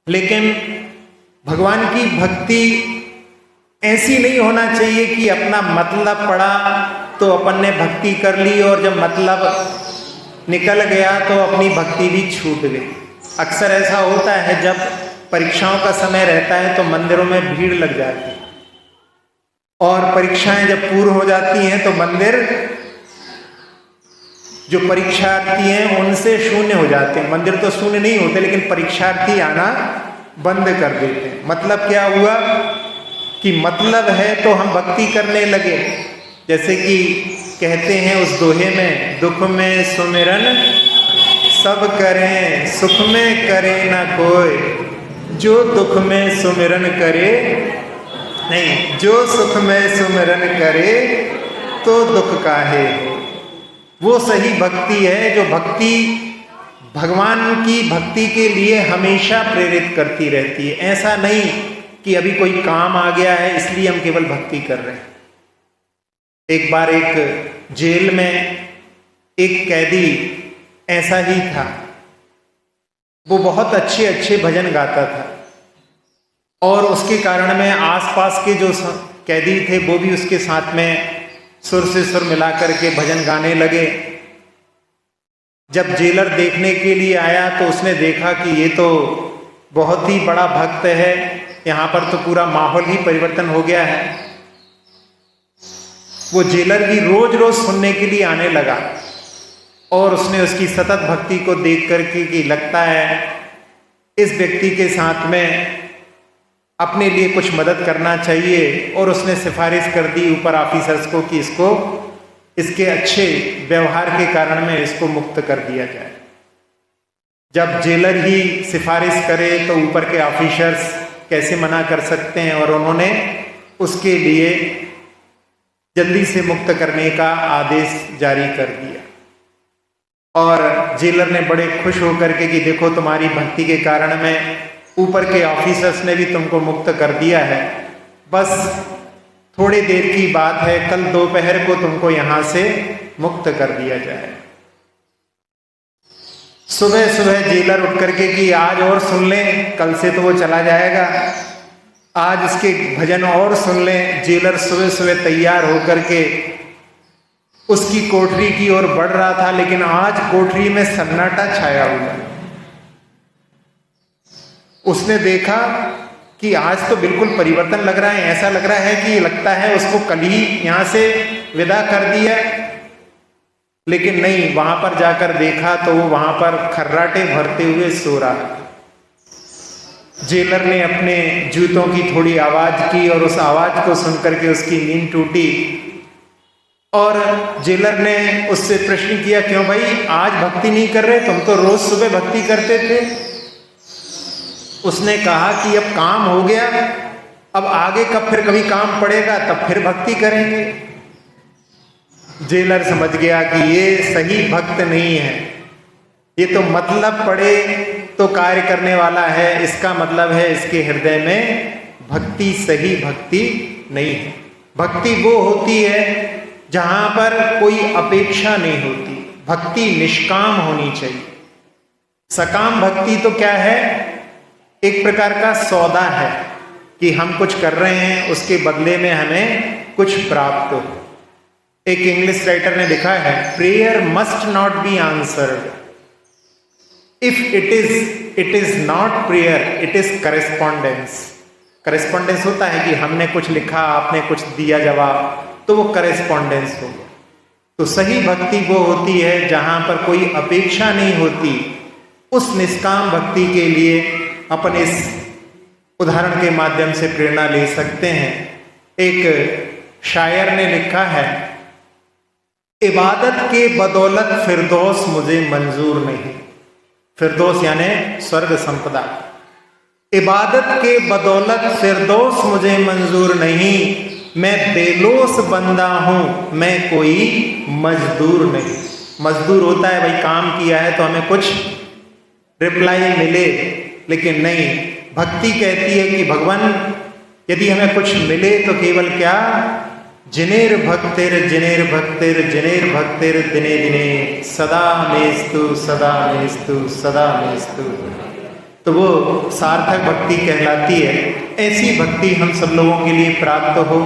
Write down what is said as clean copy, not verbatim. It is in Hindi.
लेकिन भगवान की भक्ति ऐसी नहीं होना चाहिए कि अपना मतलब पड़ा तो अपन ने भक्ति कर ली और जब मतलब निकल गया तो अपनी भक्ति भी छूट गई। अक्सर ऐसा होता है जब परीक्षाओं का समय रहता है तो मंदिरों में भीड़ लग जाती है और परीक्षाएं जब पूर्ण हो जाती हैं तो मंदिर जो परीक्षार्थी हैं उनसे शून्य हो जाते हैं। मंदिर तो शून्य नहीं होते लेकिन परीक्षार्थी आना बंद कर देते हैं। मतलब क्या हुआ कि मतलब है तो हम भक्ति करने लगे। जैसे कि कहते हैं उस दोहे में, दुख में सुमिरन सब करें, सुख में करे ना कोई, जो दुख में सुमिरन करे नहीं, जो सुख में सुमिरन करे तो दुख काहे हो। वो सही भक्ति है जो भक्ति भगवान की भक्ति के लिए हमेशा प्रेरित करती रहती है। ऐसा नहीं कि अभी कोई काम आ गया है इसलिए हम केवल भक्ति कर रहे हैं। एक बार एक जेल में एक कैदी ऐसा ही था। वो बहुत अच्छे अच्छे भजन गाता था और उसके कारण में आसपास के जो कैदी थे वो भी उसके साथ में सुर से सुर मिला करके भजन गाने लगे। जब जेलर देखने के लिए आया तो उसने देखा कि ये तो बहुत ही बड़ा भक्त है, यहाँ पर तो पूरा माहौल ही परिवर्तन हो गया है। वो जेलर भी रोज रोज सुनने के लिए आने लगा और उसने उसकी सतत भक्ति को देख करके कि लगता है इस व्यक्ति के साथ में अपने लिए कुछ मदद करना चाहिए और उसने सिफारिश कर दी ऊपर ऑफिसर्स को कि इसको इसके अच्छे व्यवहार के कारण में इसको मुक्त कर दिया जाए। जब जेलर ही सिफारिश करे तो ऊपर के ऑफिसर्स कैसे मना कर सकते हैं, और उन्होंने उसके लिए जल्दी से मुक्त करने का आदेश जारी कर दिया। और जेलर ने बड़े खुश होकर के कि देखो तुम्हारी भक्ति के कारण में ऊपर के ऑफिसर्स ने भी तुमको मुक्त कर दिया है, बस थोड़ी देर की बात है, कल दोपहर को तुमको यहां से मुक्त कर दिया जाए। सुबह सुबह जेलर उठ करके कि आज और सुन लें, कल से तो वो चला जाएगा, आज इसके भजन और सुन लें। जेलर सुबह सुबह तैयार होकर के उसकी कोठरी की ओर बढ़ रहा था, लेकिन आज कोठरी में सन्नाटा छाया हुआ। उसने देखा कि आज तो बिल्कुल परिवर्तन लग रहा है, ऐसा लग रहा है कि लगता है उसको कल ही यहां से विदा कर दिया। लेकिन नहीं, वहां पर जाकर देखा तो वो वहां पर खर्राटे भरते हुए सो रहा। जेलर ने अपने जूतों की थोड़ी आवाज की और उस आवाज को सुनकर के उसकी नींद टूटी और जेलर ने उससे प्रश्न किया, क्यों भाई आज भक्ति नहीं कर रहे, तुम तो रोज सुबह भक्ति करते थे। उसने कहा कि अब काम हो गया, अब आगे कब फिर कभी काम पड़ेगा तब फिर भक्ति करेंगे। जेलर समझ गया कि ये सही भक्त नहीं है, ये तो मतलब पड़े तो कार्य करने वाला है, इसका मतलब है इसके हृदय में भक्ति सही भक्ति नहीं है। भक्ति वो होती है जहां पर कोई अपेक्षा नहीं होती, भक्ति निष्काम होनी चाहिए। सकाम भक्ति तो क्या है, एक प्रकार का सौदा है कि हम कुछ कर रहे हैं उसके बदले में हमें कुछ प्राप्त हो। एक इंग्लिश राइटर ने लिखा है, prayer must not be answered if it is not prayer, it is correspondence. Correspondence होता है कि हमने कुछ लिखा, आपने कुछ दिया जवाब, तो वो करेस्पॉन्डेंस हो गया। तो सही भक्ति वो होती है जहां पर कोई अपेक्षा नहीं होती। उस निष्काम भक्ति के लिए अपन इस उदाहरण के माध्यम से प्रेरणा ले सकते हैं। एक शायर ने लिखा है, इबादत के बदौलत फिरदौस मुझे मंजूर नहीं। फिरदौस यानी स्वर्ग संपदा। इबादत के बदौलत फिरदौस मुझे मंजूर नहीं, मैं बेलोस बंदा हूं, मैं कोई मजदूर नहीं। मजदूर होता है भाई, काम किया है तो हमें कुछ रिप्लाई मिले, लेकिन नहीं, भक्ति कहती है कि भगवान यदि हमें कुछ मिले तो केवल क्या, जिनेर भक्तिर जिनेर भक्तिर जिनेर भक्तिर दिने दिने सदा मेस्तु सदा मेस्तु सदा मेस्तु। तो वो सार्थक भक्ति कहलाती है। ऐसी भक्ति हम सब लोगों के लिए प्राप्त हो।